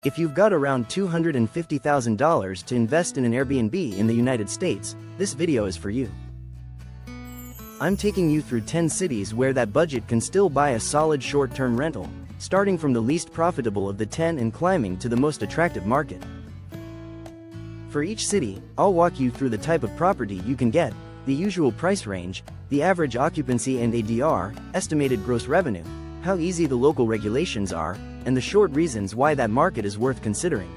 If you've got around $250,000 to invest in an Airbnb in the United States, this video is for you. I'm taking you through 10 cities where that budget can still buy a solid short-term rental, starting from the least profitable of the 10 and climbing to the most attractive market. For each city, I'll walk you through the type of property you can get, the usual price range, the average occupancy and ADR, estimated gross revenue, how easy the local regulations are, and the short reasons why that market is worth considering.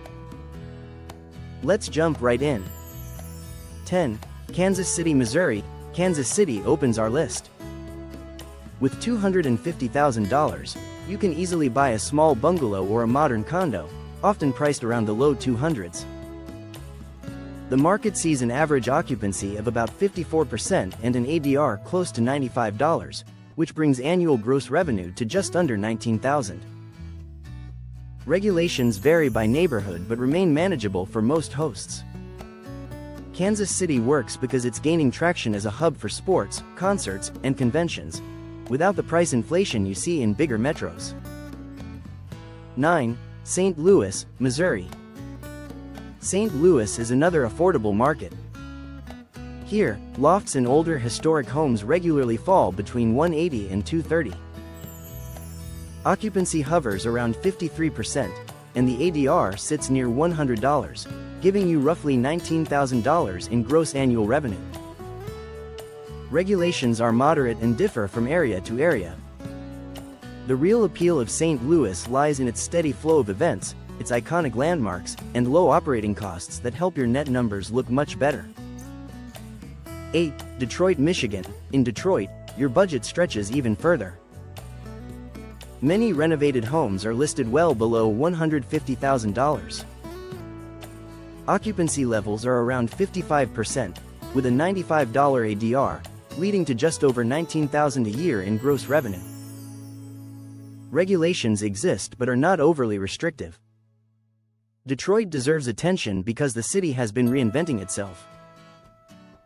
Let's jump right in. 10. Kansas City, Missouri. Kansas City opens our list. With $250,000, you can easily buy a small bungalow or a modern condo, often priced around the low 200s. The market sees an average occupancy of about 54% and an ADR close to $95, which brings annual gross revenue to just under $19,000. Regulations vary by neighborhood but remain manageable for most hosts. Kansas City works because it's gaining traction as a hub for sports, concerts, and conventions, without the price inflation you see in bigger metros. 9. St. Louis, Missouri. St. Louis is another affordable market. Here, lofts in older historic homes regularly fall between $180 and $230. Occupancy hovers around 53%, and the ADR sits near $100, giving you roughly $19,000 in gross annual revenue. Regulations are moderate and differ from area to area. The real appeal of St. Louis lies in its steady flow of events, its iconic landmarks, and low operating costs that help your net numbers look much better. 8. Detroit, Michigan. In Detroit, your budget stretches even further. Many renovated homes are listed well below $150,000. Occupancy levels are around 55%, with a $95 ADR, leading to just over $19,000 a year in gross revenue. Regulations exist but are not overly restrictive. Detroit deserves attention because the city has been reinventing itself.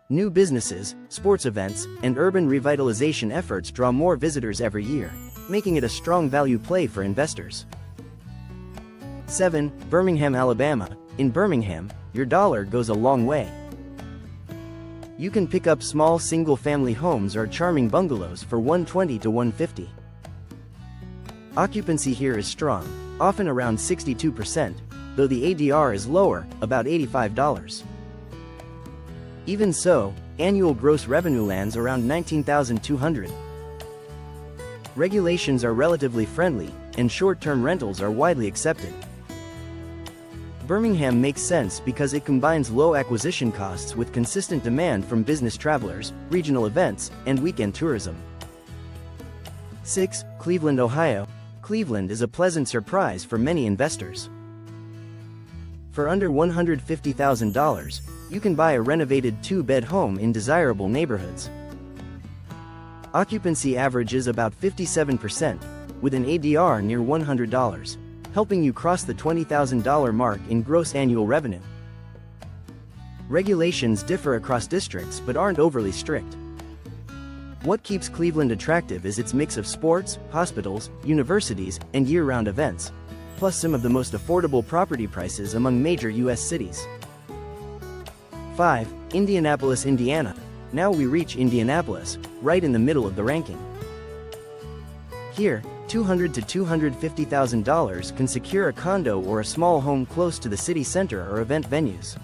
New businesses, sports events, and urban revitalization efforts draw more visitors every year, making it a strong value play for investors. 7. Birmingham, Alabama. In Birmingham, your dollar goes a long way. You can pick up small single-family homes or charming bungalows for $120 to $150. Occupancy here is strong, often around 62%, though the ADR is lower, about $85. Even so, annual gross revenue lands around $19,200. Regulations are relatively friendly, and short-term rentals are widely accepted. Birmingham makes sense because it combines low acquisition costs with consistent demand from business travelers, regional events, and weekend tourism. 6. Cleveland, Ohio. Cleveland is a pleasant surprise for many investors. For under $150,000, you can buy a renovated 2-bed home in desirable neighborhoods. Occupancy averages about 57%, with an ADR near $100, helping you cross the $20,000 mark in gross annual revenue. Regulations differ across districts but aren't overly strict. What keeps Cleveland attractive is its mix of sports, hospitals, universities, and year-round events, plus some of the most affordable property prices among major U.S. cities. 5. Indianapolis, Indiana. Now we reach Indianapolis, right in the middle of the ranking. Here, $200,000 to $250,000 can secure a condo or a small home close to the city center or event venues.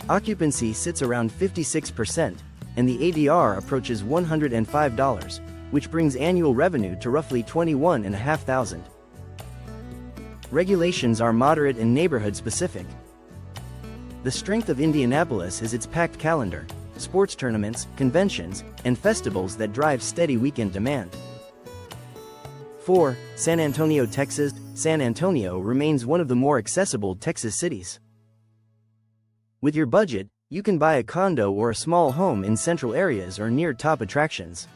Occupancy sits around 56%, and the ADR approaches $105, which brings annual revenue to roughly $21,500. Regulations are moderate and neighborhood-specific. The strength of Indianapolis is its packed calendar, sports tournaments, conventions, and festivals that drive steady weekend demand. 4. San Antonio, Texas. San Antonio remains one of the more accessible Texas cities. With your budget, you can buy a condo or a small home in central areas or near top attractions.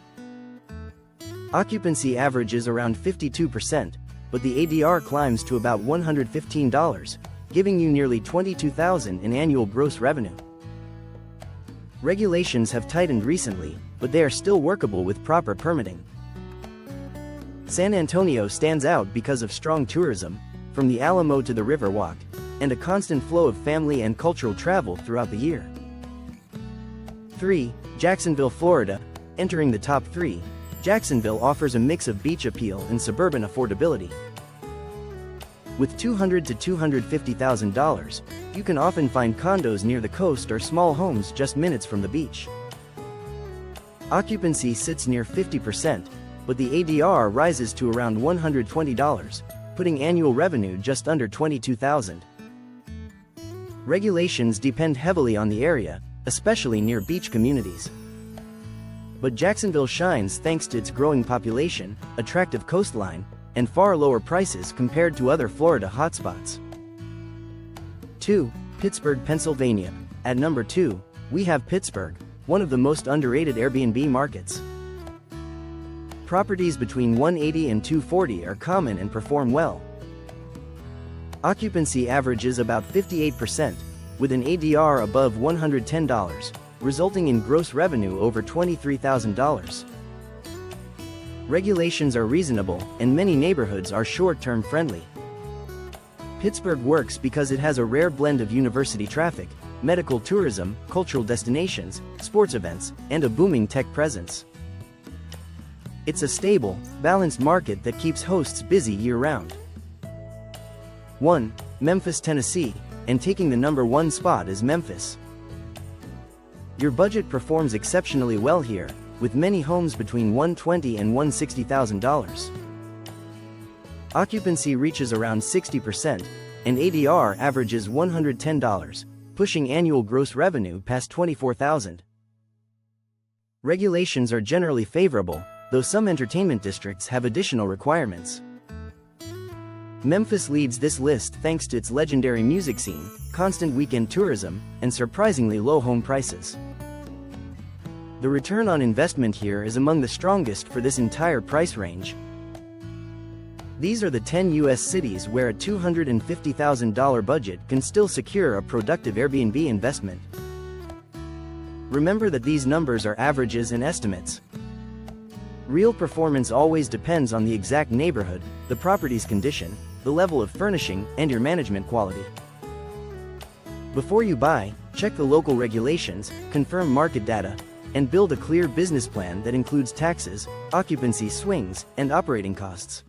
Occupancy averages around 52%, but the ADR climbs to about $115, giving you nearly $22,000 in annual gross revenue. Regulations have tightened recently, but they are still workable with proper permitting. San Antonio stands out because of strong tourism, from the Alamo to the Riverwalk, and a constant flow of family and cultural travel throughout the year. 3. Jacksonville, Florida. Entering the top 3, Jacksonville offers a mix of beach appeal and suburban affordability. With $200,000 to $250,000, you can often find condos near the coast or small homes just minutes from the beach. Occupancy sits near 50%, but the ADR rises to around $120, putting annual revenue just under $22,000. Regulations depend heavily on the area, especially near beach communities. But Jacksonville shines thanks to its growing population, attractive coastline, and far lower prices compared to other Florida hotspots. 2. Pittsburgh, Pennsylvania. At number 2, we have Pittsburgh, one of the most underrated Airbnb markets. Properties between 180 and 240 are common and perform well. Occupancy averages about 58%, with an ADR above $110, resulting in gross revenue over $23,000. Regulations are reasonable, and many neighborhoods are short-term friendly. Pittsburgh works because it has a rare blend of university traffic, medical tourism, cultural destinations, sports events, and a booming tech presence. It's a stable, balanced market that keeps hosts busy year-round. 1. Memphis, Tennessee, and taking the number 1 spot is Memphis. Your budget performs exceptionally well here, with many homes between $120,000 and $160,000. Occupancy reaches around 60%, and ADR averages $110, pushing annual gross revenue past $24,000. Regulations are generally favorable, though some entertainment districts have additional requirements. Memphis leads this list thanks to its legendary music scene, constant weekend tourism, and surprisingly low home prices. The return on investment here is among the strongest for this entire price range. These are the 10 U.S. cities where a $250,000 budget can still secure a productive Airbnb investment. Remember that these numbers are averages and estimates. Real performance always depends on the exact neighborhood, the property's condition, the level of furnishing, and your management quality. Before you buy, check the local regulations, confirm market data, and build a clear business plan that includes taxes, occupancy swings, and operating costs.